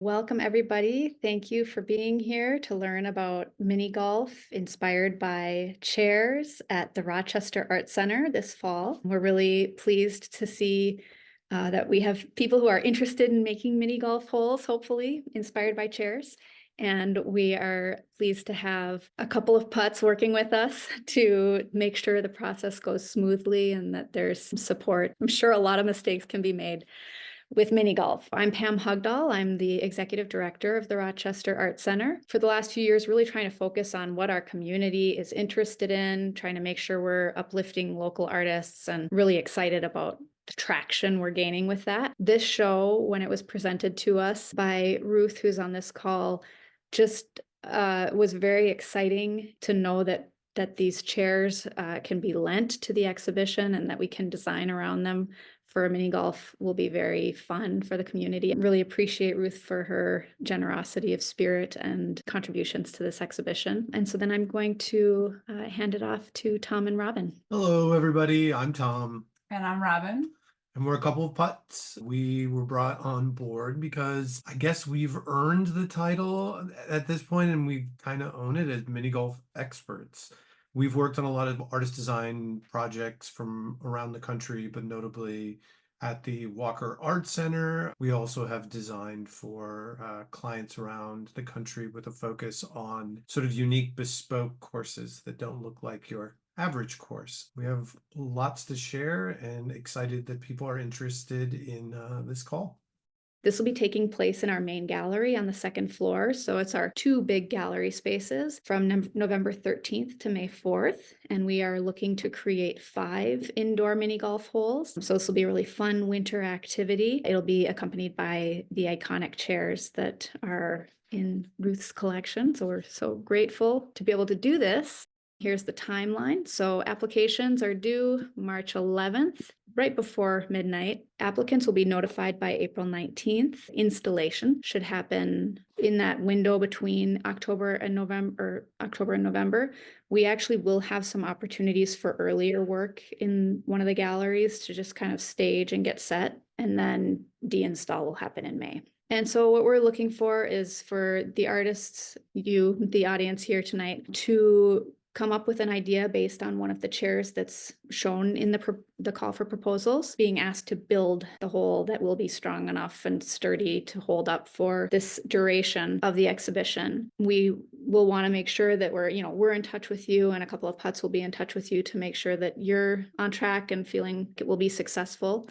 Welcome, everybody. Thank you for being here to learn about mini golf inspired by chairs at the Rochester Art Center this fall. We're really pleased to see that we have people who are interested in making mini golf holes, hopefully inspired by chairs. And we are pleased to have a couple of putts working with us to make sure the process goes smoothly and that there's some support. I'm sure a lot of mistakes can be made with mini golf. I'm Pam Hugdahl. I'm the executive director of the Rochester Art Center. For the last few years, really trying to focus on what our community is interested in, trying to make sure we're uplifting local artists, and really excited about the traction we're gaining with that. This show, when it was presented to us by Ruth, who's on this call, just was very exciting to know that these chairs can be lent to the exhibition and that we can design around them for mini golf will be very fun for the community. I really appreciate Ruth for her generosity of spirit and contributions to this exhibition. And so then I'm going to hand it off to Tom and Robin. Hello, everybody. I'm Tom. And I'm Robin. And we're a couple of putts. We were brought on board because I guess we've earned the title at this point, and we kind of own it as mini golf experts. We've worked on a lot of artist design projects from around the country, but notably at the Walker Art Center. We also have designed for clients around the country with a focus on sort of unique bespoke courses that don't look like your average course. We have lots to share and excited that people are interested in this call. This will be taking place in our main gallery on the second floor. So it's our two big gallery spaces from November 13th to May 4th. And we are looking to create 5 indoor mini golf holes. So this will be a really fun winter activity. It'll be accompanied by the iconic chairs that are in Ruth's collection. So we're so grateful to be able to do this. Here's the timeline. So applications are due March 11th, right before midnight. Applicants will be notified by April 19th. Installation should happen in that window between October and November. We actually will have some opportunities for earlier work in one of the galleries to just kind of stage and get set, and then de-install will happen in May. And so what we're looking for is for the artists, you, the audience here tonight, to come up with an idea based on one of the chairs that's shown in the call for proposals, being asked to build the hole that will be strong enough and sturdy to hold up for this duration of the exhibition. We will want to make sure that we're in touch with you, and a couple of putts will be in touch with you to make sure that you're on track and feeling it will be successful.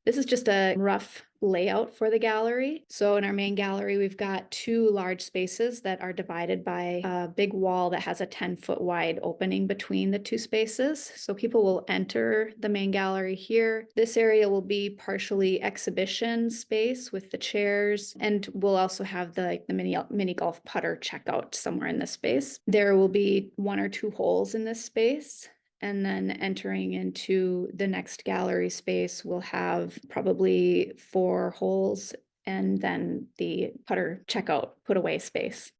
This is just a rough layout for the gallery. So in our main gallery, we've got 2 large spaces that are divided by a big wall that has a 10-foot wide opening between the 2 spaces. So people will enter the main gallery here. This area will be partially exhibition space with the chairs, and we'll also have the mini golf putter checkout somewhere in this space. There will be 1 or 2 holes in this space. And then entering into the next gallery space, we'll have probably 4 holes and then the putter checkout put away space.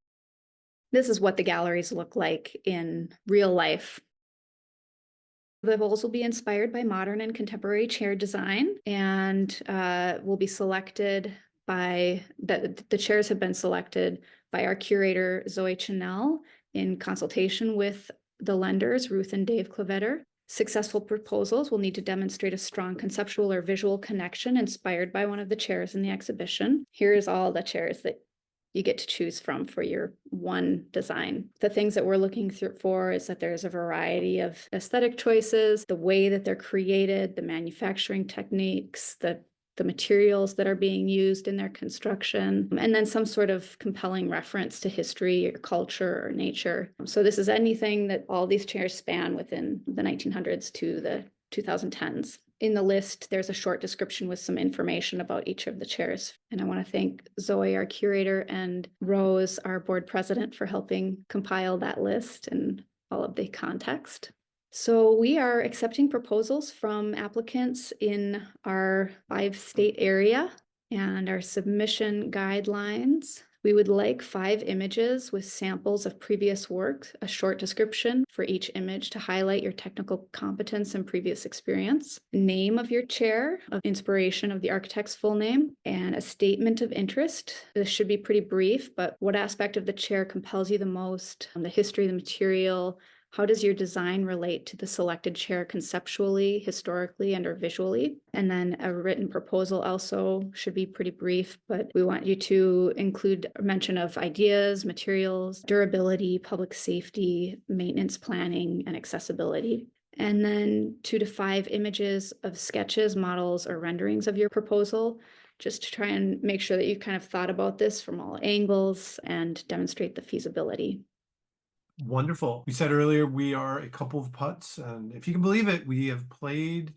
This is what the galleries look like in real life. The holes will be inspired by modern and contemporary chair design, and will be selected by, the chairs have been selected by our curator, Zoe Chanel, in consultation with the lenders, Ruth and Dave Clavetter. Successful proposals will need to demonstrate a strong conceptual or visual connection inspired by one of the chairs in the exhibition. Here's all the chairs that you get to choose from for your one design. The things that we're looking for is that there's a variety of aesthetic choices, the way that they're created, the manufacturing techniques, the materials that are being used in their construction, and then some sort of compelling reference to history or culture or nature. So this is anything that all these chairs span within the 1900s to the 2010s. In the list, there's a short description with some information about each of the chairs. And I want to thank Zoe, our curator, and Rose, our board president, for helping compile that list and all of the context. So we are accepting proposals from applicants in our 5-state area, and our submission guidelines We would like 5 images with samples of previous work, a short description for each image to highlight your technical competence and previous experience, name of your chair, of inspiration of the architect's full name, and a statement of interest. This should be pretty brief, but what aspect of the chair compels you the most, the history, the material, how does your design relate to the selected chair conceptually, historically, and or visually? And then a written proposal also should be pretty brief, but we want you to include a mention of ideas, materials, durability, public safety, maintenance planning, and accessibility. And then 2 to 5 images of sketches, models, or renderings of your proposal, just to try and make sure that you've kind of thought about this from all angles and demonstrate the feasibility. Wonderful. We said earlier we are a couple of putts, and if you can believe it, we have played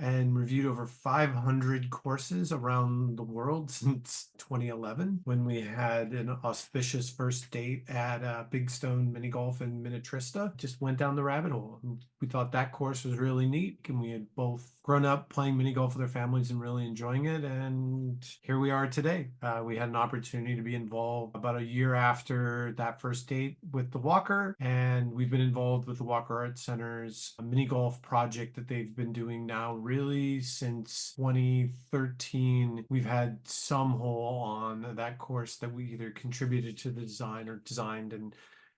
and reviewed over 500 courses around the world since 2011, when we had an auspicious first date at Big Stone Mini Golf in Minneapolis. Just went down the rabbit hole. We thought that course was really neat, and we had both grown up playing mini golf with our families and really enjoying it. And here we are today. We had an opportunity to be involved about a year after that first date with the Walker, and we've been involved with the Walker Art Center's mini golf project that they've been doing now really since 2013. We've had some hole on that course that we either contributed to the design or designed. And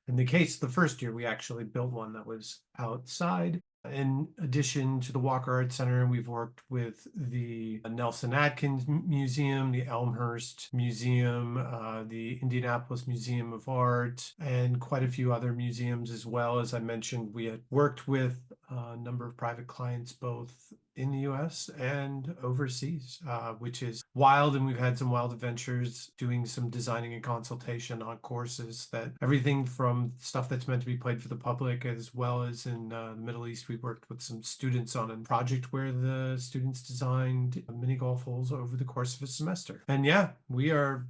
in the case of the first year, we actually built one that was outside. In addition to the Walker Art Center, we've worked with the Nelson Atkins Museum, the Elmhurst Museum, the Indianapolis Museum of Art, and quite a few other museums as well. As I mentioned, we had worked with a number of private clients, both in the US and overseas, which is wild. And we've had some wild adventures doing some designing and consultation on courses, that everything from stuff that's meant to be played for the public, as well as in the Middle East, we worked with some students on a project where the students designed mini golf holes over the course of a semester. And yeah, we are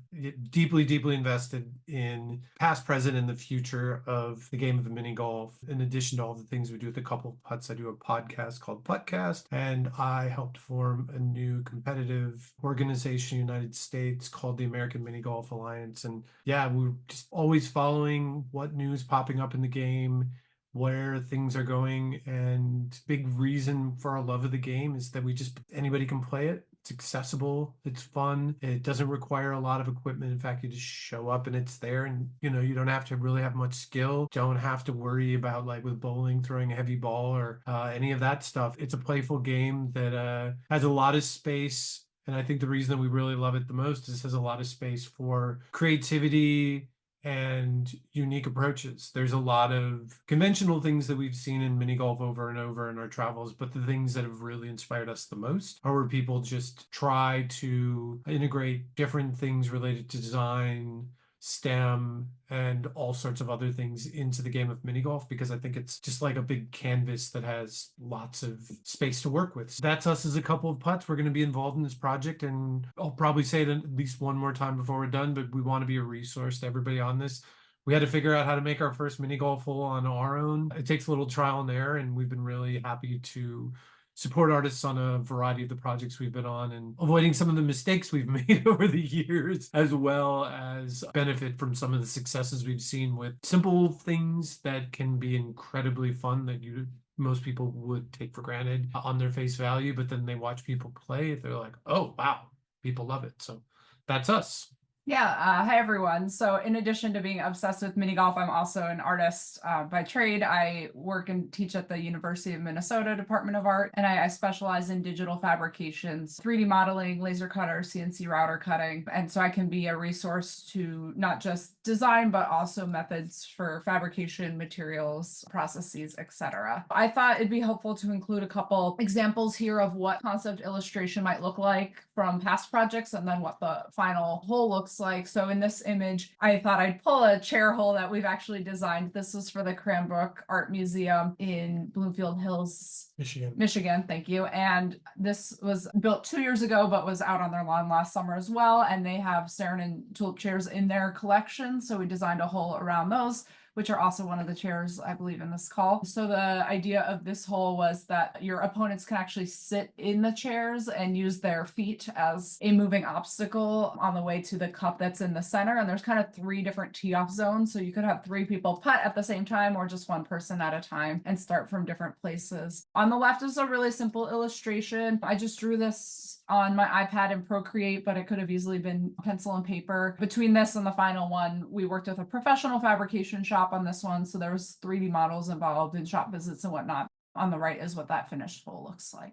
deeply, deeply invested in past, present, and the future of the game of the mini golf. In addition to all the things we do with a couple of putts, I do a podcast called Puttcast, and I helped form a new competitive organization in the United States called the American Mini Golf Alliance. And yeah, we're just always following what news popping up in the game, where things are going. And big reason for our love of the game is that anybody can play it. It's accessible, it's fun, it doesn't require a lot of equipment. In fact, you just show up and it's there, and you don't have to really have much skill, don't have to worry about, like with bowling, throwing a heavy ball or any of that stuff. It's a playful game that has a lot of space. And I think the reason that we really love it the most is it has a lot of space for creativity and unique approaches. There's a lot of conventional things that we've seen in mini golf over and over in our travels, but the things that have really inspired us the most are where people just try to integrate different things related to design, STEM, and all sorts of other things into the game of mini golf, because I think it's just like a big canvas that has lots of space to work with. So that's us as a couple of putts. We're going to be involved in this project, and I'll probably say it at least one more time before we're done, but we want to be a resource to everybody on this. We had to figure out how to make our first mini golf hole on our own. It takes a little trial and error, and we've been really happy to support artists on a variety of the projects we've been on, and avoiding some of the mistakes we've made over the years, as well as benefit from some of the successes we've seen with simple things that can be incredibly fun, that most people would take for granted on their face value, but then they watch people play, they're like, oh wow, people love it. So that's us. Yeah, hi everyone. So in addition to being obsessed with mini golf, I'm also an artist by trade. I work and teach at the University of Minnesota Department of Art, and I specialize in digital fabrications, 3D modeling, laser cutter, CNC router cutting. And so I can be a resource to not just design, but also methods for fabrication, materials, processes, etc. I thought it'd be helpful to include a couple examples here of what concept illustration might look like from past projects, and then what the final whole looks like. So in this image, I thought I'd pull a chair hole that we've actually designed. This was for the Cranbrook Art Museum in Bloomfield Hills, Michigan. Thank you. And this was built 2 years ago, but was out on their lawn last summer as well. And they have Saarinen tulip chairs in their collection. So we designed a hole around those. which are also one of the chairs, I believe, in this call. So the idea of this hole was that your opponents can actually sit in the chairs and use their feet as a moving obstacle on the way to the cup that's in the center. And there's kind of 3 different tee off zones. So you could have 3 people putt at the same time or just 1 person at a time and start from different places. On the left is a really simple illustration. I just drew this on my iPad in Procreate, but it could have easily been pencil and paper. Between this and the final one, we worked with a professional fabrication shop on this one. So there was 3D models involved in shop visits and whatnot. On the right is what that finished hole looks like.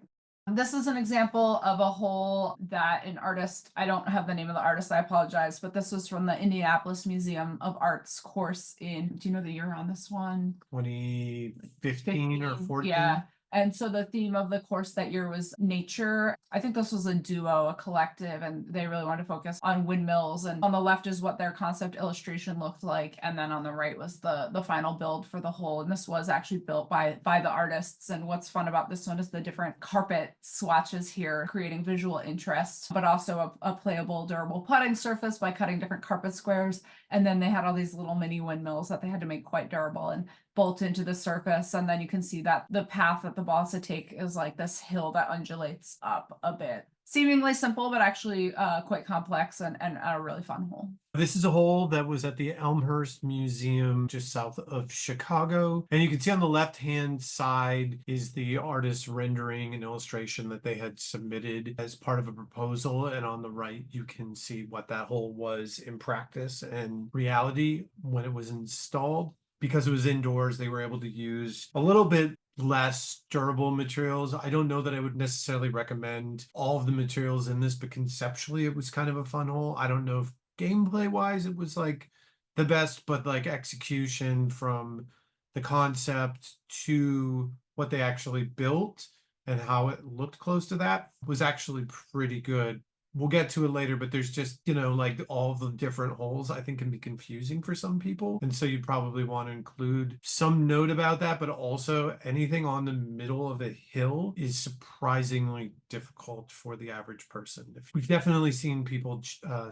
This is an example of a hole that an artist, I don't have the name of the artist, I apologize, but this was from the Indianapolis Museum of Art's course in, do you know the year on this one? 2015 or 14. Yeah. And so the theme of the course that year was nature. I think this was a duo, a collective, and they really wanted to focus on windmills. And on the left is what their concept illustration looked like. And then on the right was the final build for the whole. And this was actually built by the artists. And what's fun about this one is the different carpet swatches here, creating visual interest, but also a playable, durable putting surface by cutting different carpet squares. And then they had all these little mini windmills that they had to make quite durable and bolt into the surface. And then you can see that the path that the ball has to take is like this hill that undulates up a bit. Seemingly simple, but actually quite complex and a really fun hole. This is a hole that was at the Elmhurst Museum just south of Chicago. And you can see on the left-hand side is the artist's rendering and illustration that they had submitted as part of a proposal. And on the right, you can see what that hole was in practice and reality when it was installed. Because it was indoors, they were able to use a little bit less durable materials. I don't know that I would necessarily recommend all of the materials in this, but conceptually it was kind of a fun hole. I don't know if gameplay wise it was like the best, but like execution from the concept to what they actually built and how it looked close to that was actually pretty good. We'll get to it later, but there's just, like all the different holes I think can be confusing for some people. And so you probably want to include some note about that, but also anything on the middle of a hill is surprisingly difficult for the average person. We've definitely seen people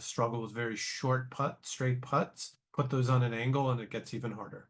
struggle with very short straight putts, put those on an angle and it gets even harder.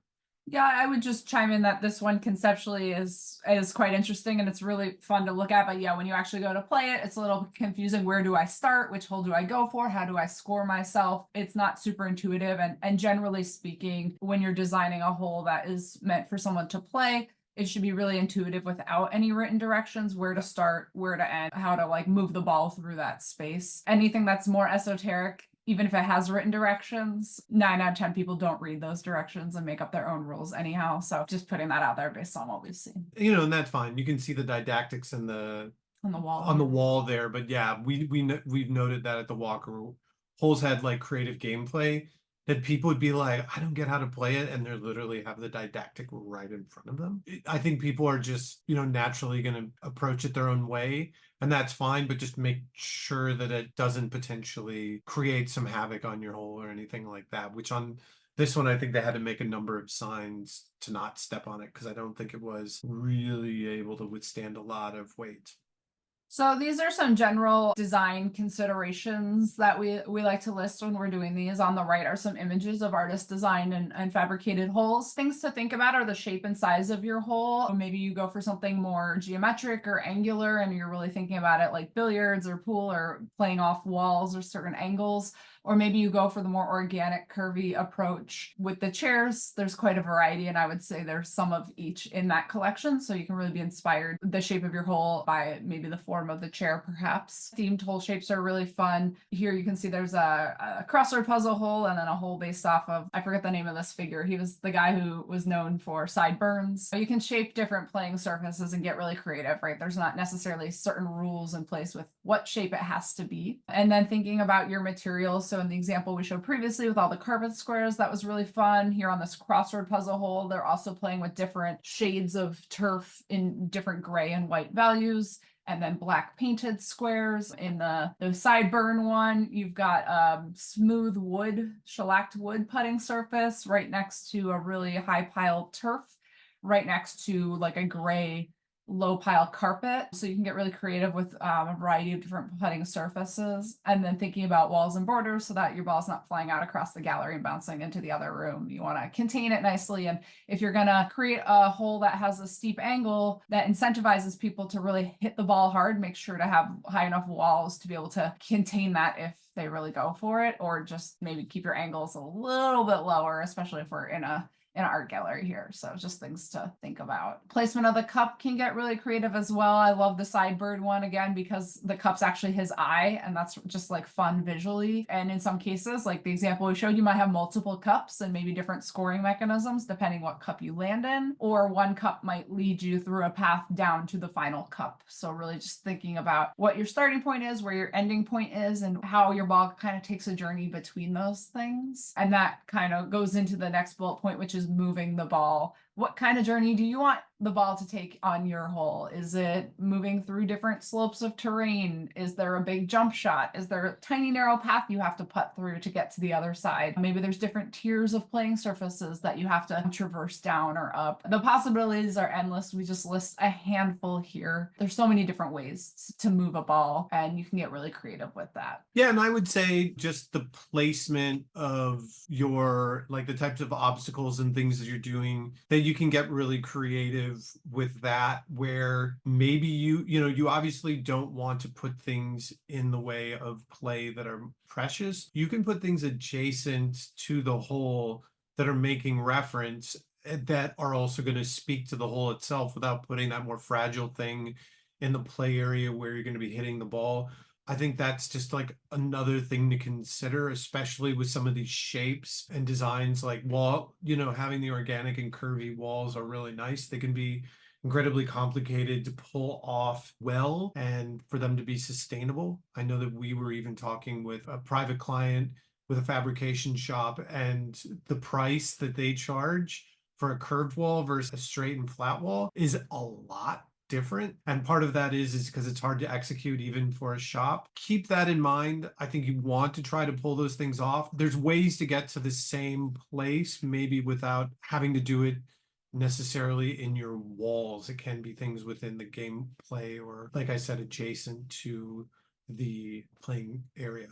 Yeah, I would just chime in that this one conceptually is quite interesting and it's really fun to look at. But yeah, when you actually go to play it, it's a little confusing. Where do I start? Which hole do I go for? How do I score myself? It's not super intuitive. And generally speaking, when you're designing a hole that is meant for someone to play, it should be really intuitive without any written directions, where to start, where to end, how to like move the ball through that space. Anything that's more esoteric, even if it has written directions, 9 out of 10 people don't read those directions and make up their own rules anyhow. So just putting that out there based on what we've seen. And that's fine. You can see the didactics and On the wall there. But yeah, we've noted that at the walker holes had like creative gameplay that people would be like, I don't get how to play it, and they literally have the didactic right in front of them. I think people are just, naturally going to approach it their own way, and that's fine, but just make sure that it doesn't potentially create some havoc on your hole or anything like that, which on this one, I think they had to make a number of signs to not step on it because I don't think it was really able to withstand a lot of weight. So these are some general design considerations that we like to list when we're doing these. On the right are some images of artist designed and fabricated holes. Things to think about are the shape and size of your hole. Maybe you go for something more geometric or angular and you're really thinking about it like billiards or pool or playing off walls or certain angles. Or maybe you go for the more organic, curvy approach. With the chairs, there's quite a variety, and I would say there's some of each in that collection, so you can really be inspired the shape of your hole by maybe the form of the chair, perhaps. Themed hole shapes are really fun. Here you can see there's a crossword puzzle hole and then a hole based off of, I forget the name of this figure. He was the guy who was known for sideburns. You can shape different playing surfaces and get really creative, right? There's not necessarily certain rules in place with what shape it has to be. And then thinking about your materials. So in the example we showed previously with all the carpet squares, that was really fun. Here on this crossword puzzle hole, they're also playing with different shades of turf in different gray and white values. And then black painted squares. In the sideburn one, you've got smooth wood, shellacked wood putting surface right next to a really high piled turf, right next to like a gray low pile carpet. So you can get really creative with a variety of different putting surfaces. And then thinking about walls and borders so that your ball's not flying out across the gallery and bouncing into the other room. You want to contain it nicely. And if you're going to create a hole that has a steep angle that incentivizes people to really hit the ball hard, make sure to have high enough walls to be able to contain that if they really go for it, or just maybe keep your angles a little bit lower, especially if we're in an art gallery here. So just things to think about. Placement of the cup can get really creative as well. I love the sidebird one again, because the cup's actually his eye, and that's just like fun visually. And in some cases, like the example we showed, you might have multiple cups and maybe different scoring mechanisms depending what cup you land in, or one cup might lead you through a path down to the final cup. So really just thinking about what your starting point is, where your ending point is, and how your ball kind of takes a journey between those things. And that kind of goes into the next bullet point, which is moving the ball. What kind of journey do you want the ball to take on your hole? Is it moving through different slopes of terrain? Is there a big jump shot? Is there a tiny narrow path you have to putt through to get to the other side? Maybe there's different tiers of playing surfaces that you have to traverse down or up. The possibilities are endless. We just list a handful here. There's so many different ways to move a ball, and you can get really creative with that. Yeah, and I would say just the placement of your, like the types of obstacles and things that you're doing, that you can get really creative with that, where maybe you obviously don't want to put things in the way of play that are precious. You can put things adjacent to the hole that are making reference, that are also going to speak to the hole itself without putting that more fragile thing in the play area where you're going to be hitting the ball. I think that's just like another thing to consider, especially with some of these shapes and designs, like wall, having the organic and curvy walls are really nice. They can be incredibly complicated to pull off well and for them to be sustainable. I know that we were even talking with a private client with a fabrication shop, and the price that they charge for a curved wall versus a straight and flat wall is a lot different. And part of that is because it's hard to execute even for a shop. Keep that in mind. I think you want to try to pull those things off. There's ways to get to the same place, maybe without having to do it necessarily in your walls. It can be things within the gameplay, or like I said, adjacent to the playing area.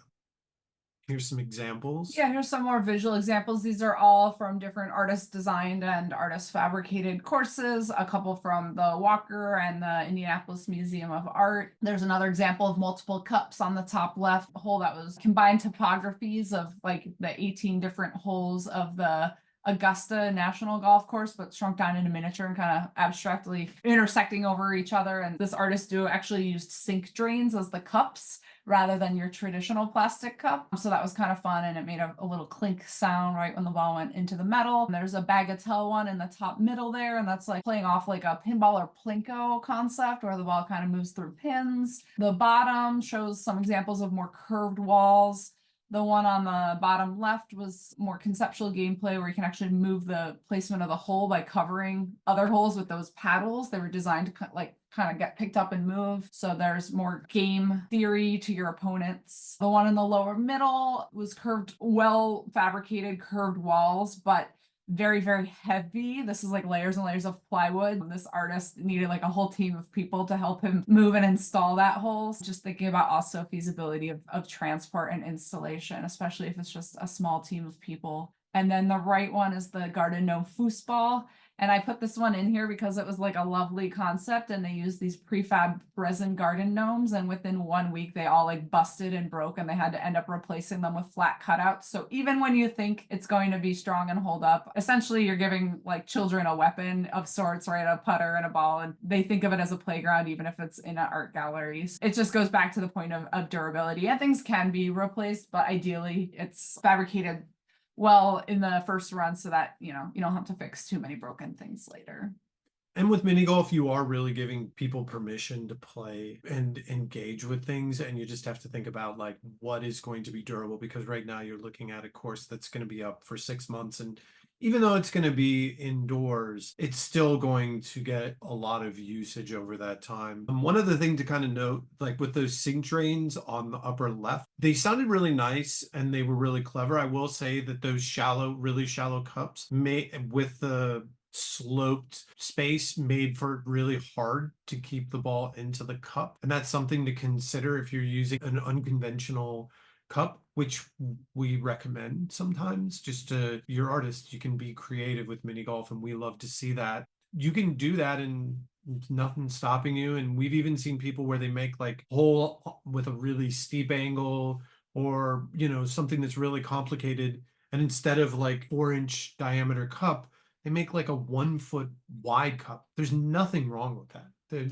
Here's some examples. Yeah, here's some more visual examples. These are all from different artist designed and artist fabricated courses, a couple from the Walker and the Indianapolis Museum of Art. There's another example of multiple cups on the top left, a hole that was combined topographies of like the 18 different holes of the Augusta National Golf Course, but shrunk down into miniature and kind of abstractly intersecting over each other. And this artist duo actually used sink drains as the cups rather than your traditional plastic cup. So that was kind of fun, and it made a little clink sound right when the ball went into the metal. And there's a bagatelle one in the top middle there, and that's like playing off like a pinball or plinko concept where the ball kind of moves through pins. The bottom shows some examples of more curved walls. The one on the bottom left was more conceptual gameplay where you can actually move the placement of the hole by covering other holes with those paddles. They were designed to kind of get picked up and move. So there's more game theory to your opponents. The one in the lower middle was curved, well fabricated curved walls, but very, very heavy. This is like layers and layers of plywood. This artist needed like a whole team of people to help him move and install that hole. Just thinking about also feasibility of transport and installation, especially if it's just a small team of people. And then the right one is the garden gnome foosball. And I put this one in here because it was like a lovely concept, and they used these prefab resin garden gnomes, and within 1 week they all like busted and broke, and they had to end up replacing them with flat cutouts. So even when you think it's going to be strong and hold up, essentially you're giving like children a weapon of sorts, right? A putter and a ball, and they think of it as a playground even if it's in an art gallery. It just goes back to the point of durability, and things can be replaced, but ideally it's fabricated well in the first run so that you don't have to fix too many broken things later. And with mini golf, you are really giving people permission to play and engage with things, and you just have to think about like what is going to be durable, because right now you're looking at a course that's going to be up for 6 months, and even though it's going to be indoors, it's still going to get a lot of usage over that time. One other thing to kind of note, like with those sink drains on the upper left, they sounded really nice and they were really clever. I will say that those really shallow cups with the sloped space made for it really hard to keep the ball into the cup. And that's something to consider if you're using an unconventional cup, which we recommend sometimes. Just to your artist, you can be creative with mini golf, and we love to see that. You can do that and nothing stopping you. And we've even seen people where they make like hole with a really steep angle, or something that's really complicated, and instead of like 4-inch diameter cup, they make like a 1 foot wide cup. There's nothing wrong with that.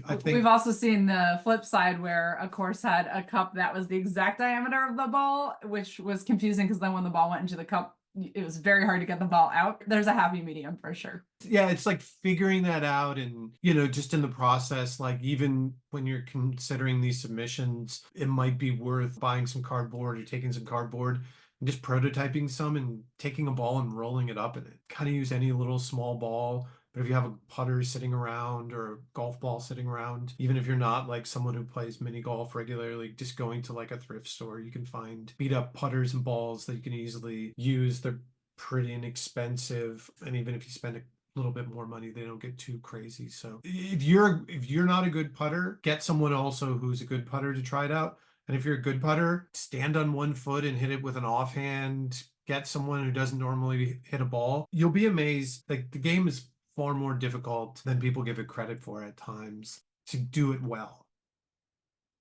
I think We've also seen the flip side where a course had a cup that was the exact diameter of the ball, which was confusing because then when the ball went into the cup, it was very hard to get the ball out. There's a happy medium for sure. yeah, it's like figuring that out, and just in the process, like even when you're considering these submissions, it might be worth buying some cardboard or taking some cardboard and just prototyping some and taking a ball and rolling it up in it. Kind of use any little small ball. But if you have a putter sitting around or a golf ball sitting around, even if you're not like someone who plays mini golf regularly, just going to like a thrift store, you can find beat up putters and balls that you can easily use. They're pretty inexpensive, and even if you spend a little bit more money, they don't get too crazy. So if you're not a good putter, get someone also who's a good putter to try it out. And if you're a good putter, stand on 1 foot and hit it with an offhand. Get someone who doesn't normally hit a ball. You'll be amazed. Like, the game is far more difficult than people give it credit for at times to do it well.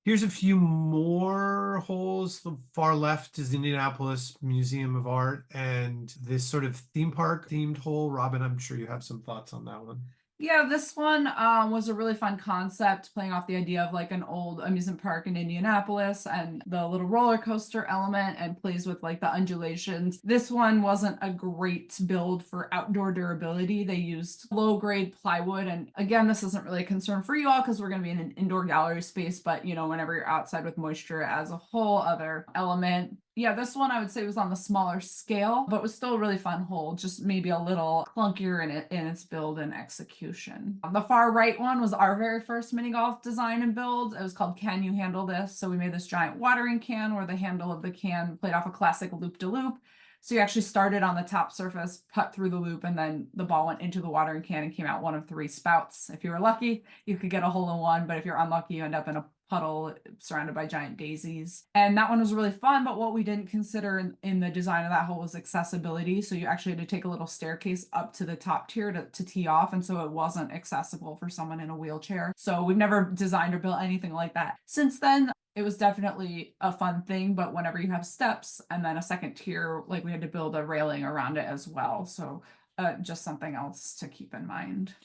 Here's a few more holes. The far left is the Indianapolis Museum of Art and this sort of theme park themed hole. Robin, I'm sure you have some thoughts on that one. Yeah, this one was a really fun concept, playing off the idea of like an old amusement park in Indianapolis and the little roller coaster element, and plays with like the undulations. This one wasn't a great build for outdoor durability. They used low grade plywood. And again, this isn't really a concern for you all because we're going to be in an indoor gallery space, but whenever you're outside with moisture as a whole other element. Yeah, this one I would say was on the smaller scale, but was still a really fun hole, just maybe a little clunkier in its build and execution. The far right one was our very first mini golf design and build. It was called Can You Handle This? So we made this giant watering can where the handle of the can played off a classic loop-de-loop. So you actually started on the top surface, putt through the loop, and then the ball went into the watering can and came out one of 3 spouts. If you were lucky, you could get a hole in one, but if you're unlucky, you end up in a puddle surrounded by giant daisies. And that one was really fun, but what we didn't consider in the design of that hole was accessibility. So you actually had to take a little staircase up to the top tier to tee off, and so it wasn't accessible for someone in a wheelchair. So we've never designed or built anything like that since then. It was definitely a fun thing, but whenever you have steps and then a second tier, like we had to build a railing around it as well. So just something else to keep in mind.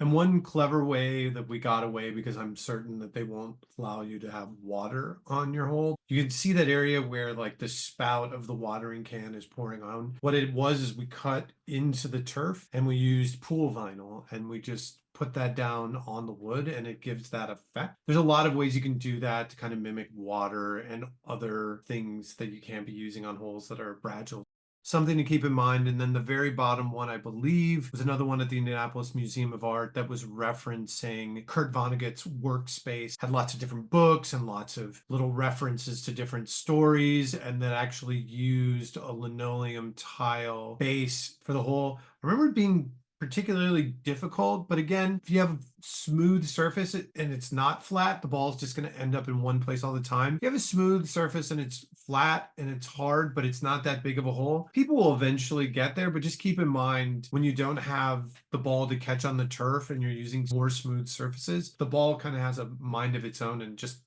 And one clever way that we got away, because I'm certain that they won't allow you to have water on your hole. You can see that area where like the spout of the watering can is pouring on. What it was is we cut into the turf and we used pool vinyl, and we just put that down on the wood, and it gives that effect. There's a lot of ways you can do that to kind of mimic water and other things that you can't be using on holes that are fragile. Something to keep in mind. And then the very bottom one, I believe, was another one at the Indianapolis Museum of Art that was referencing Kurt Vonnegut's workspace. Had lots of different books and lots of little references to different stories, and that actually used a linoleum tile base for the whole. I remember it being particularly difficult, but again, if you have a smooth surface and it's not flat, the ball is just going to end up in one place all the time. If you have a smooth surface and it's flat and it's hard, but it's not that big of a hole, people will eventually get there. But just keep in mind, when you don't have the ball to catch on the turf and you're using more smooth surfaces, the ball kind of has a mind of its own and just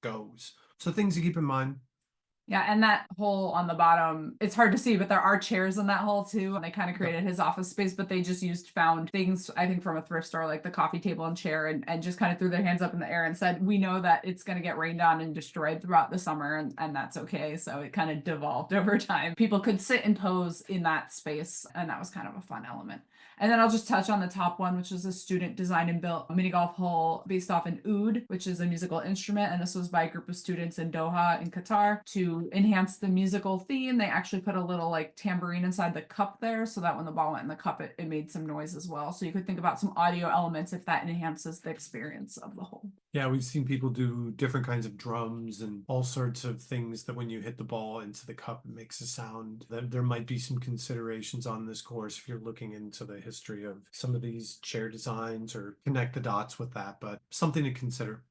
goes. So things to keep in mind. Yeah, and that hole on the bottom, it's hard to see, but there are chairs in that hole too. And they kind of created his office space, but they just found things, I think, from a thrift store, like the coffee table and chair, and just kind of threw their hands up in the air and said, we know that it's going to get rained on and destroyed throughout the summer, and that's okay. So it kind of devolved over time. People could sit and pose in that space, and that was kind of a fun element. And then I'll just touch on the top one, which is a student designed and built mini golf hole based off an oud, which is a musical instrument. And this was by a group of students in Doha in Qatar to to enhance the musical theme, they actually put a little like tambourine inside the cup there so that when the ball went in the cup, it made some noise as well. So you could think about some audio elements if that enhances the experience of the whole. Yeah, we've seen people do different kinds of drums and all sorts of things that when you hit the ball into the cup, it makes a sound. There might be some considerations on this course if you're looking into the history of some of these chair designs or connect the dots with that, but something to consider.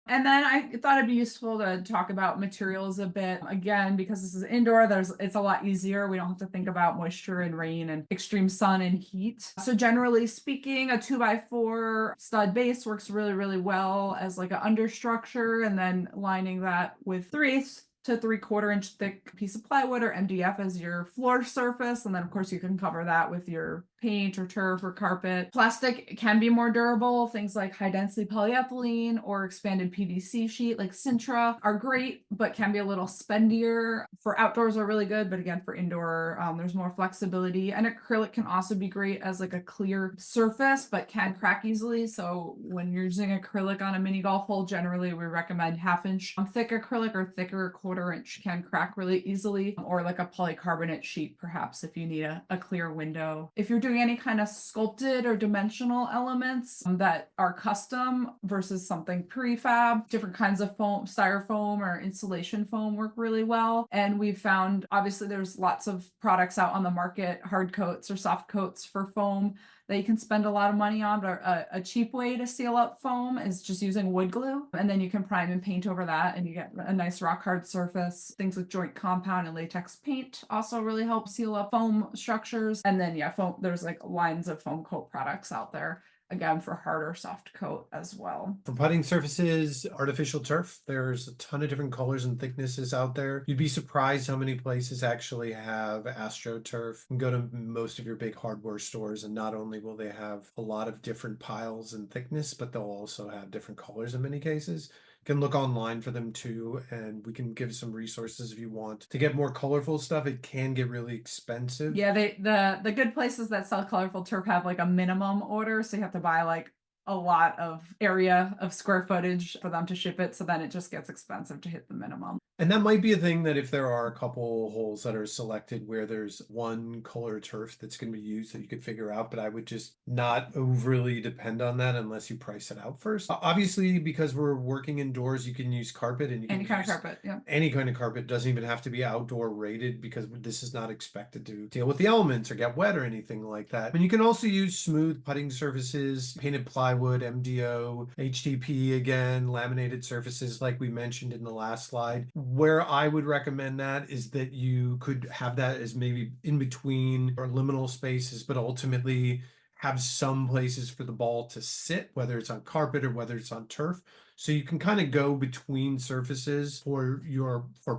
And then I thought it'd be useful to talk about materials a bit. Again, because this is indoor, it's a lot easier. We don't have to think about moisture and rain and extreme sun and heat. So generally speaking, a 2x4 stud base works really, really well as like an understructure, and then lining that with 3/8 to 3/4 inch thick piece of plywood or MDF as your floor surface. And then of course you can cover that with your paint or turf or carpet. Plastic can be more durable. Things like high density polyethylene or expanded PVC sheet like Sintra are great, but can be a little spendier. For outdoors are really good, but again, for indoor, there's more flexibility. And acrylic can also be great as like a clear surface, but can crack easily. So when you're using acrylic on a mini golf hole, generally we recommend 1/2 inch thick acrylic, or thicker 1/4 inch can crack really easily, or like a polycarbonate sheet, perhaps if you need a clear window. If you're doing any kind of sculpted or dimensional elements that are custom versus something prefab, different kinds of foam, styrofoam or insulation foam work really well. And we've found, obviously there's lots of products out on the market, hard coats or soft coats for foam that you can spend a lot of money on, but a cheap way to seal up foam is just using wood glue, and then you can prime and paint over that and you get a nice rock hard surface. Things with joint compound and latex paint also really help seal up foam structures. And then yeah, foam, there's like lines of foam coat products out there, again, for hard or soft coat as well. For putting surfaces, artificial turf, there's a ton of different colors and thicknesses out there. You'd be surprised how many places actually have AstroTurf. You can go to most of your big hardware stores, and not only will they have a lot of different piles and thickness, but they'll also have different colors in many cases. You can look online for them too, and we can give some resources if you want to get more colorful stuff. It can get really expensive. Yeah, the good places that sell colorful turf have like a minimum order, so you have to buy like a lot of area of square footage for them to ship it, so then it just gets expensive to hit the minimum. And that might be a thing that if there are a couple holes that are selected where there's one color turf that's going to be used that you could figure out, but I would just not overly depend on that unless you price it out first. Obviously, because we're working indoors, you can use carpet and you can Any kind of use carpet, yeah. any kind of carpet. Doesn't even have to be outdoor rated, because this is not expected to deal with the elements or get wet or anything like that. And you can also use smooth putting surfaces, painted plywood, MDO, HDP again, laminated surfaces like we mentioned in the last slide. Where I would recommend that is that you could have that as maybe in between or liminal spaces, but ultimately have some places for the ball to sit, whether it's on carpet or whether it's on turf. So you can kind of go between surfaces for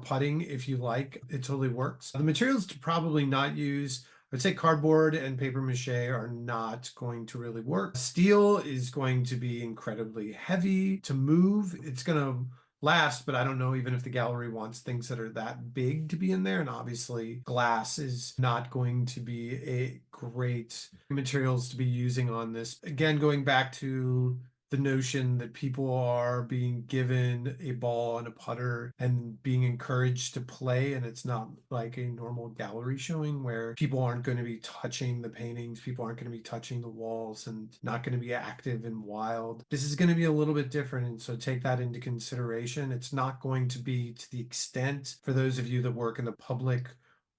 putting if you like. It totally works. The materials to probably not use, I'd say cardboard and paper mache are not going to really work. Steel is going to be incredibly heavy to move. It's going to last, but I don't know even if the gallery wants things that are that big to be in there. And obviously glass is not going to be a great materials to be using on this. Again, going back to the notion that people are being given a ball and a putter and being encouraged to play, and it's not like a normal gallery showing where people aren't going to be touching the paintings, people aren't going to be touching the walls, and not going to be active and wild. This is going to be a little bit different, and so take that into consideration. It's not going to be to the extent, for those of you that work in the public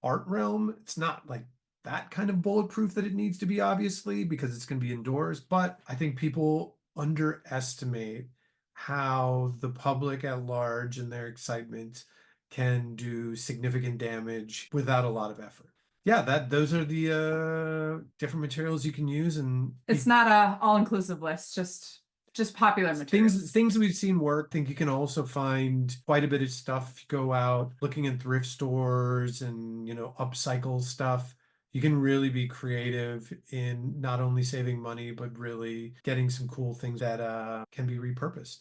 art realm, it's not like that kind of bulletproof that it needs to be, obviously, because it's going to be indoors. But I think people underestimate how the public at large and their excitement can do significant damage without a lot of effort. Yeah, those are the different materials you can use, and It's not a all-inclusive list, just popular materials. things we've seen work. I think you can also find quite a bit of stuff if you go out looking in thrift stores and upcycle stuff. You can really be creative in not only saving money, but really getting some cool things that can be repurposed.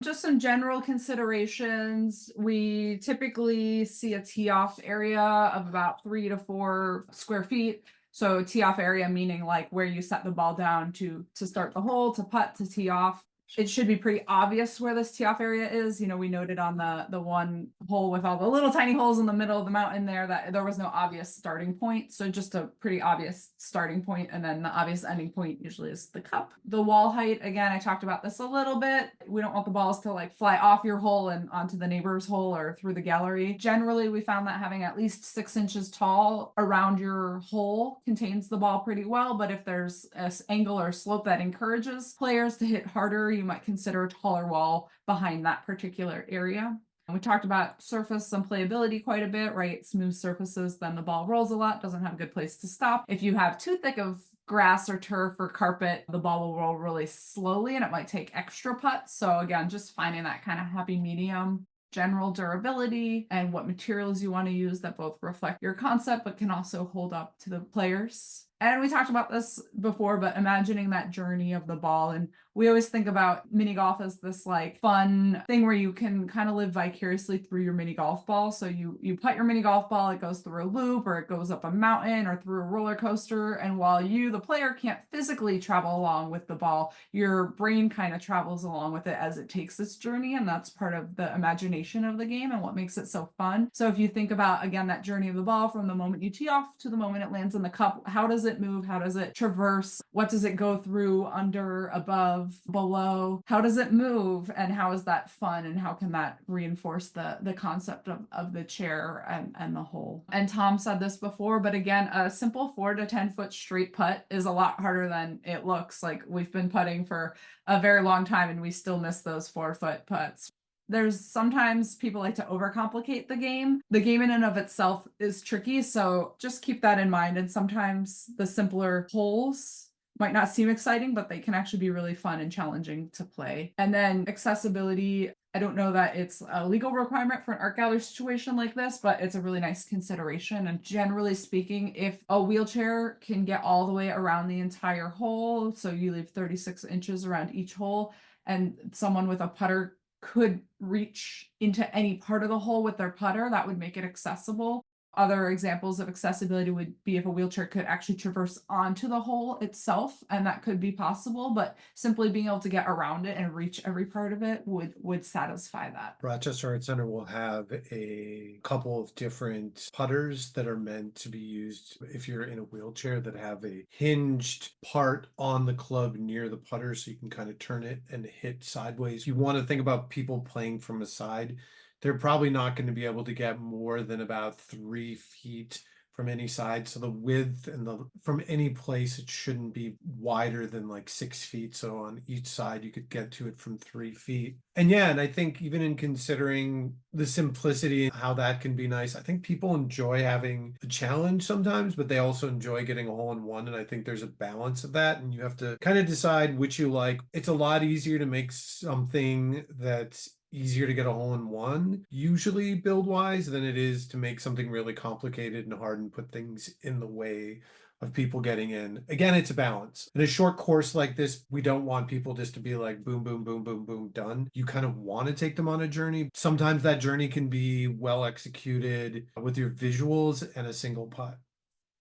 Just some general considerations. We typically see a tee-off area of about 3 to 4 square feet. So tee-off area meaning like where you set the ball down to start the hole, to putt, to tee off. It should be pretty obvious where this tee off area is. You know, we noted on the one hole with all the little tiny holes in the middle of the mountain there that there was no obvious starting point. So just a pretty obvious starting point, and then the obvious ending point usually is the cup. The wall height, again, I talked about this a little bit. We don't want the balls to like fly off your hole and onto the neighbor's hole or through the gallery. Generally, we found that having at least 6 inches tall around your hole contains the ball pretty well. But if there's an angle or slope that encourages players to hit harder, you might consider a taller wall behind that particular area. And we talked about surface and playability quite a bit, right? Smooth surfaces, then the ball rolls a lot, doesn't have a good place to stop. If you have too thick of grass or turf or carpet, the ball will roll really slowly and it might take extra putts. So again, just finding that kind of happy medium. General durability and what materials you want to use that both reflect your concept but can also hold up to the players. And we talked about this before, but imagining that journey of the ball. And we always think about mini golf as this like fun thing where you can kind of live vicariously through your mini golf ball. So you putt your mini golf ball, it goes through a loop or it goes up a mountain or through a roller coaster. And while you, the player, can't physically travel along with the ball, your brain kind of travels along with it as it takes its journey. And that's part of the imagination of the game and what makes it so fun. So if you think about, again, that journey of the ball from the moment you tee off to the moment it lands in the cup, how does it move? How does it traverse? What does it go through, under, above, below? How does it move? And how is that fun? And how can that reinforce the concept of the chair and the hole? And Tom said this before, but again, a simple 4 to 10 foot straight putt is a lot harder than it looks. Like we've been putting for a very long time and we still miss those 4-foot putts. There's sometimes people like to overcomplicate the game. The game in and of itself is tricky, so just keep that in mind. And sometimes the simpler holes might not seem exciting, but they can actually be really fun and challenging to play. And then accessibility, I don't know that it's a legal requirement for an art gallery situation like this, but it's a really nice consideration. And generally speaking, if a wheelchair can get all the way around the entire hole, so you leave 36 inches around each hole, and someone with a putter could reach into any part of the hole with their putter, that would make it accessible. Other examples of accessibility would be if a wheelchair could actually traverse onto the hole itself, and that could be possible, but simply being able to get around it and reach every part of it would satisfy that. Rochester Art Center will have a couple of different putters that are meant to be used if you're in a wheelchair, that have a hinged part on the club near the putter so you can kind of turn it and hit sideways. You want to think about people playing from a side. They're probably not going to be able to get more than about 3 feet from any side. So the width and from any place, it shouldn't be wider than like 6 feet. So on each side, you could get to it from 3 feet. And yeah, and I think even in considering the simplicity and how that can be nice, I think people enjoy having a challenge sometimes, but they also enjoy getting a hole in one. And I think there's a balance of that. And you have to kind of decide which you like. It's a lot easier to make something that's easier to get a hole in one, usually build wise, than it is to make something really complicated and hard and put things in the way of people getting in. Again, it's a balance. In a short course like this, we don't want people just to be like boom, boom, boom, boom, boom, done. You kind of want to take them on a journey. Sometimes that journey can be well executed with your visuals and a single putt.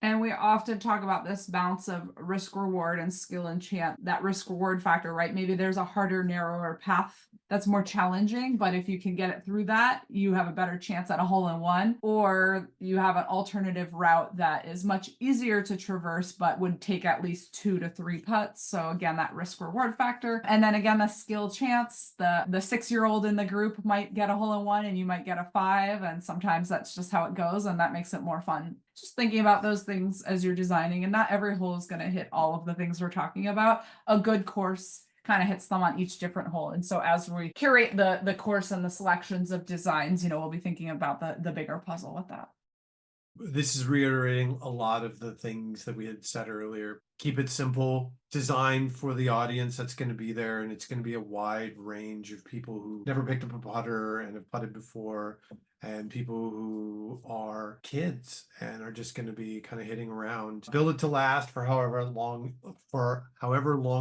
And we often talk about this balance of risk reward and skill and chance, that risk reward factor, right? Maybe there's a harder, narrower path that's more challenging, but if you can get it through that, you have a better chance at a hole in one, or you have an alternative route that is much easier to traverse, but would take at least 2 to 3 putts. So again, that risk reward factor. And then again, the skill chance, the 6-year-old in the group might get a hole in one and you might get a 5. And sometimes that's just how it goes. And that makes it more fun. Just thinking about those things as you're designing, and not every hole is going to hit all of the things we're talking about. A good course kind of hits them on each different hole. And so as we curate the course and the selections of designs, we'll be thinking about the bigger puzzle with that. This is reiterating a lot of the things that we had said earlier. Keep it simple, design for the audience that's going to be there, and it's going to be a wide range of people who never picked up a putter and have putted before, and people who are kids and are just going to be kind of hitting around. Build it to last for however long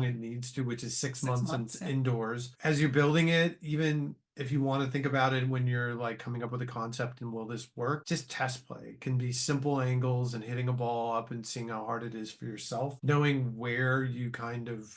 it needs to, which is 6 months and yeah. indoors. As you're building it, even if you want to think about it when you're like coming up with a concept and will this work, just test play. It can be simple angles and hitting a ball up and seeing how hard it is for yourself, knowing where you kind of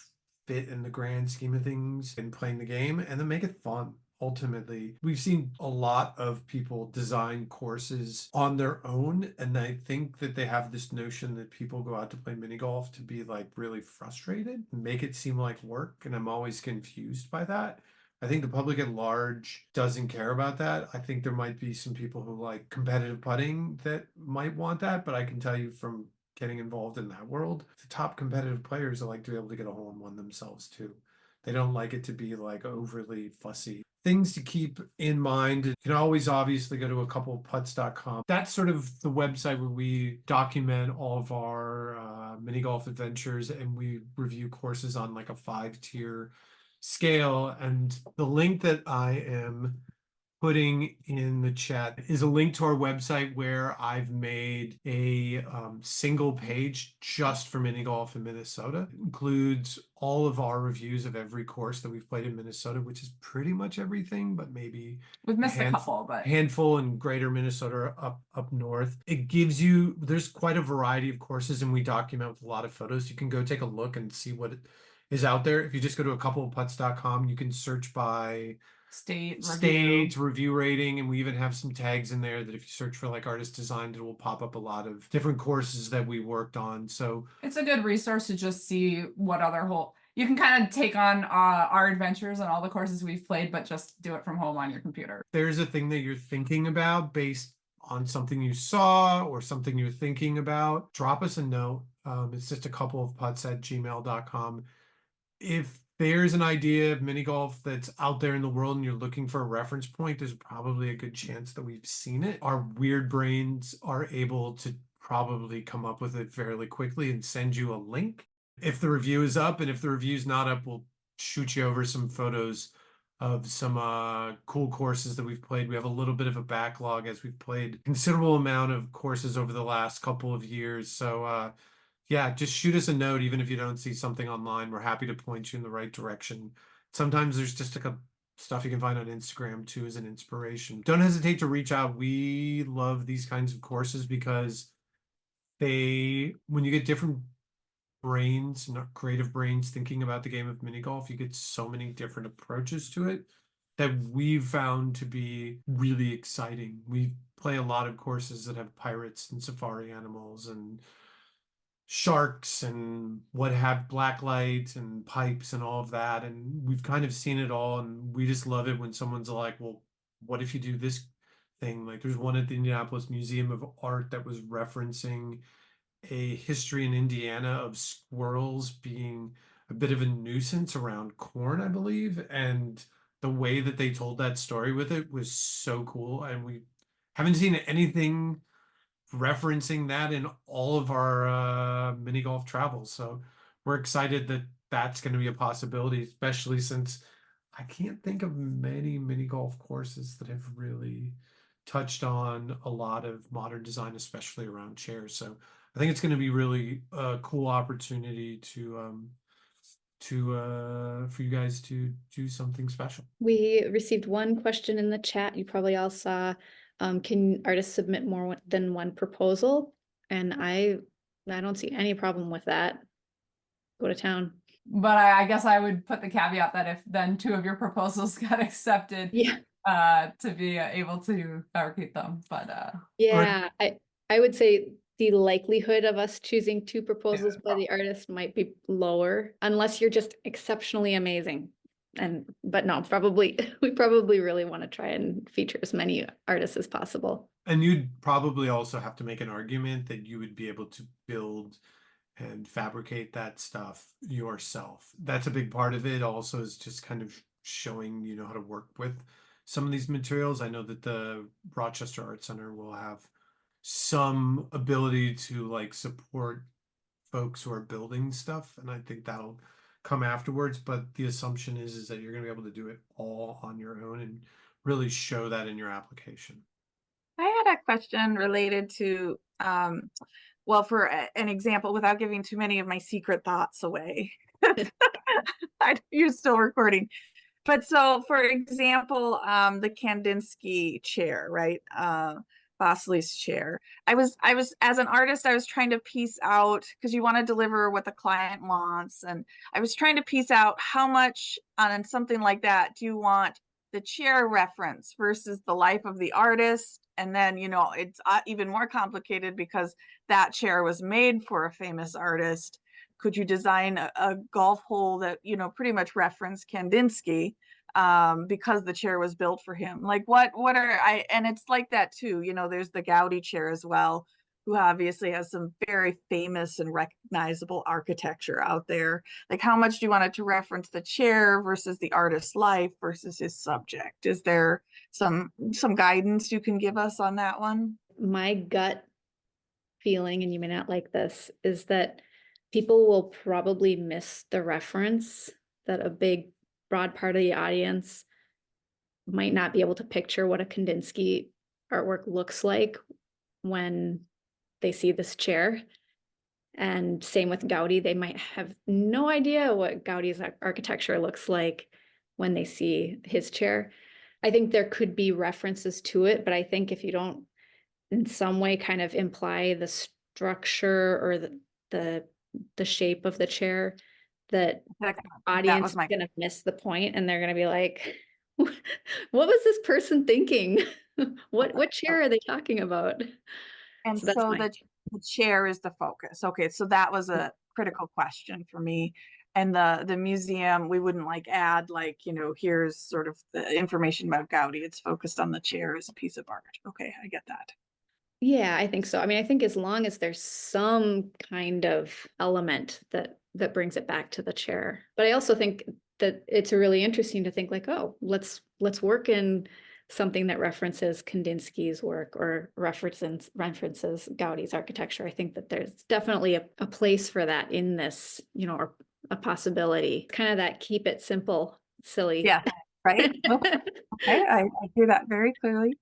fit in the grand scheme of things in playing the game, and then make it fun. Ultimately, we've seen a lot of people design courses on their own, and I think that they have this notion that people go out to play mini golf to be like really frustrated, make it seem like work, and I'm always confused by that. I think the public at large doesn't care about that. I think there might be some people who like competitive putting that might want that, but I can tell you from getting involved in that world, the top competitive players like to be able to get a hole in one themselves too. They don't like it to be like overly fussy. Things to keep in mind. You can always obviously go to a couple of putts.com. That's sort of the website where we document all of our mini golf adventures, and we review courses on like a 5-tier scale. And the link that I am putting in the chat is a link to our website where I've made a single page just for mini golf in Minnesota. It includes all of our reviews of every course that we've played in Minnesota, which is pretty much everything, but maybe We've missed a couple, but handful in greater Minnesota up north. It gives you, there's quite a variety of courses, and we document with a lot of photos. You can go take a look and see what is out there. If you just go to a couple of putts.com, you can search by state review rating, and we even have some tags in there that if you search for like artist designed, it will pop up a lot of different courses that we worked on. So it's a good resource to just see what other whole you can kind of take on our adventures and all the courses we've played, but just do it from home on your computer. There's a thing that you're thinking about based on something you saw or something you're thinking about, drop us a note. It's just a couple of putts@gmail.com. If there's an idea of mini golf that's out there in the world and you're looking for a reference point, there's probably a good chance that we've seen it. Our weird brains are able to probably come up with it fairly quickly and send you a link. If the review is up, and if the review's not up, we'll shoot you over some photos of some cool courses that we've played. We have a little bit of a backlog as we've played considerable amount of courses over the last couple of years. So yeah, just shoot us a note, even if you don't see something online. We're happy to point you in the right direction. Sometimes there's just like a stuff you can find on Instagram too as an inspiration. Don't hesitate to reach out. We love these kinds of courses because when you get different brains, not creative brains, thinking about the game of mini golf, you get so many different approaches to it that we've found to be really exciting. We play a lot of courses that have pirates and safari animals and sharks and what have black light and pipes and all of that, and we've kind of seen it all, and we just love it when someone's like, well, what if you do this thing? Like there's one at the Indianapolis Museum of Art that was referencing a history in Indiana of squirrels being a bit of a nuisance around corn, I believe, and the way that they told that story with it was so cool, and we haven't seen anything referencing that in all of our mini golf travels. So we're excited that that's going to be a possibility, especially since I can't think of many mini golf courses that have really touched on a lot of modern design, especially around chairs. So I think it's going to be really a cool opportunity for you guys to do something special. We received one question in the chat. You probably all saw, can artists submit more than one proposal? And I don't see any problem with that. Go to town. But I guess I would put the caveat that if then 2 of your proposals got accepted, Yeah. to be able to fabricate them. But Yeah, I would say the likelihood of us choosing 2 proposals by the artist might be lower unless you're just exceptionally amazing. But no, we probably really want to try and feature as many artists as possible. And you'd probably also have to make an argument that you would be able to build and fabricate that stuff yourself. That's a big part of it. Also, is just kind of showing you know how to work with some of these materials. I know that the Rochester Art Center will have some ability to like support folks who are building stuff, and I think that'll come afterwards. But the assumption is that you're going to be able to do it all on your own and really show that in your application. I had a question related to, well, for an example, without giving too many of my secret thoughts away. You're still recording. But so, for example, the Kandinsky chair, right? Bosley's chair. I was as an artist, I was trying to piece out, because you want to deliver what the client wants, and I was trying to piece out how much on something like that do you want the chair reference versus the life of the artist. And then, it's even more complicated because that chair was made for a famous artist. Could you design a golf hole that, pretty much referenced Kandinsky, because the chair was built for him? Like and it's like that too. There's the Gaudi chair as well, who obviously has some very famous and recognizable architecture out there. Like, how much do you want it to reference the chair versus the artist's life versus his subject? Is there some guidance you can give us on that one? My gut feeling, and you may not like this, is that people will probably miss the reference, that a big broad part of the audience might not be able to picture what a Kandinsky artwork looks like when they see this chair. And same with Gaudi, they might have no idea what Gaudi's architecture looks like when they see his chair. I think there could be references to it, but I think if you don't in some way kind of imply the structure or the shape of the chair, that That audience was is my gonna miss the point, and they're gonna be like, what was this person thinking? What chair are they talking about? And So that's so my the chair is the focus. Okay, so that was a critical question for me. And the museum, we wouldn't add here's sort of the information about Gaudi. It's focused on the chair as a piece of art. Okay, I get that. Yeah, I think so. I mean, I think as long as there's some kind of element that brings it back to the chair. But I also think that it's really interesting to think like, oh, let's work in something that references Kandinsky's work or references Gaudi's architecture. I think that there's definitely a place for that in this, or a possibility. Kind of that keep it simple, silly. Yeah, right. Okay, I hear that very clearly.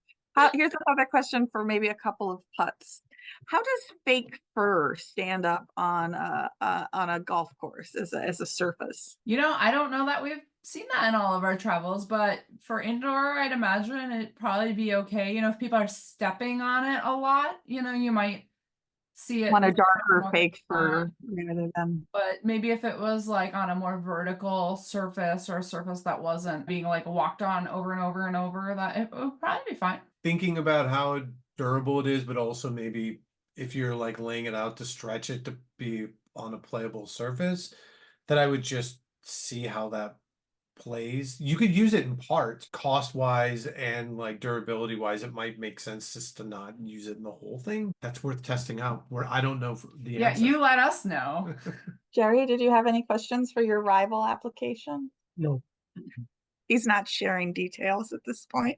Here's another question for maybe a couple of putts. How does fake fur stand up on a golf course as a surface? I don't know that we've seen that in all of our travels, but for indoor, I'd imagine it'd probably be okay. If people are stepping on it a lot, you might see it. Want a with darker more fake fur fun. rather than. But maybe if it was on a more vertical surface or a surface that wasn't being walked on over and over and over, that it would probably be fine. Thinking about how durable it is, but also maybe if you're laying it out to stretch it to be on a playable surface, that I would just see how that plays. You could use it in parts, cost wise and durability wise. It might make sense just to not use it in the whole thing. That's worth testing out. Where I don't know the Yeah, answer. you let us know. Jerry, did you have any questions for your rival application? No. He's not sharing details at this point.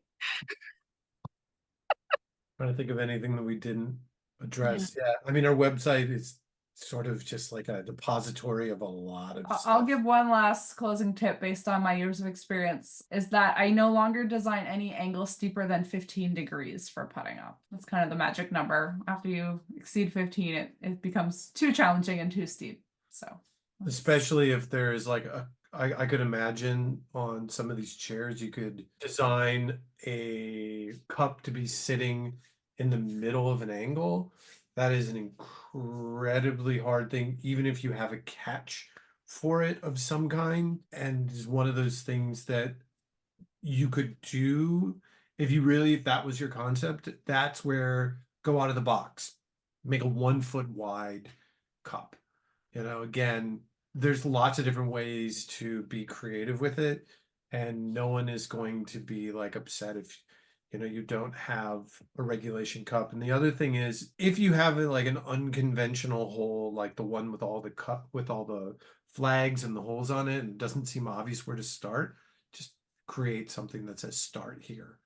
Trying to think of anything that we didn't address. Yeah. I mean, our website is sort of just like a depository of a lot of I'll stuff. give one last closing tip based on my years of experience, is that I no longer design any angle steeper than 15 degrees for putting up. That's kind of the magic number. After you exceed 15, it becomes too challenging and too steep. So Especially if there's I could imagine on some of these chairs, you could design a cup to be sitting in the middle of an angle. That is an incredibly hard thing, even if you have a catch for it of some kind. And is one of those things that you could do if that was your concept. That's where go out of the box, make a 1 foot wide cup. Again, there's lots of different ways to be creative with it, and no one is going to be upset if you don't have a regulation cup. And the other thing is, if you have an unconventional hole, like the one with all the flags and the holes on it, and it doesn't seem obvious where to start, just create something that says start here.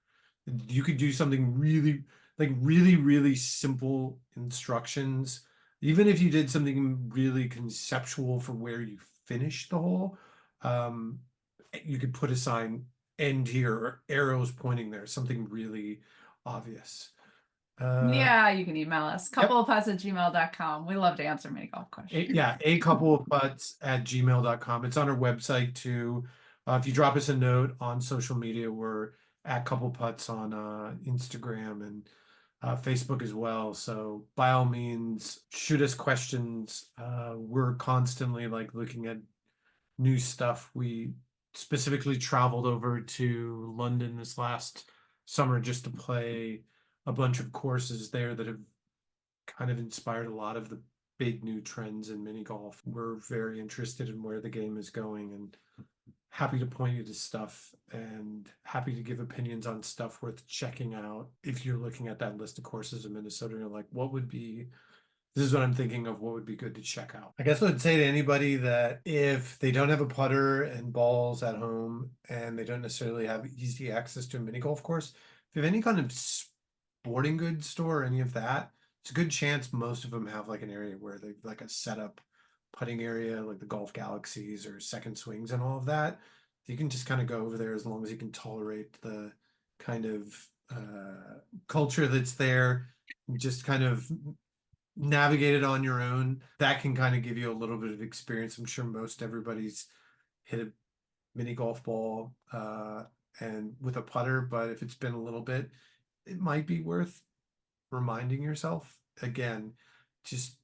You could do something really really simple instructions. Even if you did something really conceptual for where you finish the hole, you could put a sign end here or arrows pointing there, something really obvious. yeah, you can email us. coupleofputts@gmail.com. We love to answer mini golf questions. A couple of putts at gmail.com. It's on our website too. If you drop us a note on social media, we're at couple putts on Instagram, and Facebook as well. So by all means, shoot us questions. We're constantly like looking at new stuff. We specifically traveled over to London this last summer just to play a bunch of courses there that have kind of inspired a lot of the big new trends in mini golf. We're very interested in where the game is going and happy to point you to stuff and happy to give opinions on stuff worth checking out. If you're looking at that list of courses in Minnesota, you're like, this is what I'm thinking of, what would be good to check out. I guess I would say to anybody that if they don't have a putter and balls at home and they don't necessarily have easy access to a mini golf course, if you have any kind of sporting goods store or any of that, it's a good chance most of them have like an area where they've like a setup putting area, like the Golf Galaxies or Second Swings and all of that. You can just kind of go over there as long as you can tolerate the kind of culture that's there. Just kind of navigate it on your own. That can kind of give you a little bit of experience. I'm sure most everybody's hit a mini golf ball and with a putter, but if it's been a little bit, it might be worth reminding yourself again. Just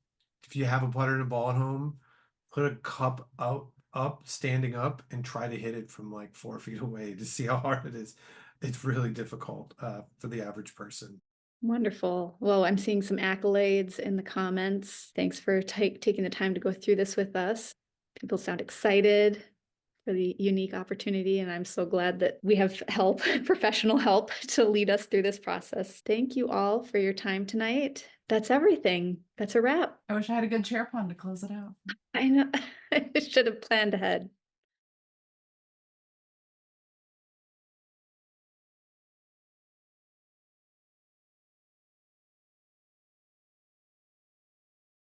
if you have a putter and a ball at home, put a cup up, standing up, and try to hit it from like 4 feet away to see how hard it is. It's really difficult for the average person. Wonderful. Well, I'm seeing some accolades in the comments. Thanks for taking the time to go through this with us. People sound excited for the unique opportunity, and I'm so glad that we have help, professional help, to lead us through this process. Thank you all for your time tonight. That's everything. That's a wrap. I wish I had a good chair pun to close it out. I know. I should have planned ahead.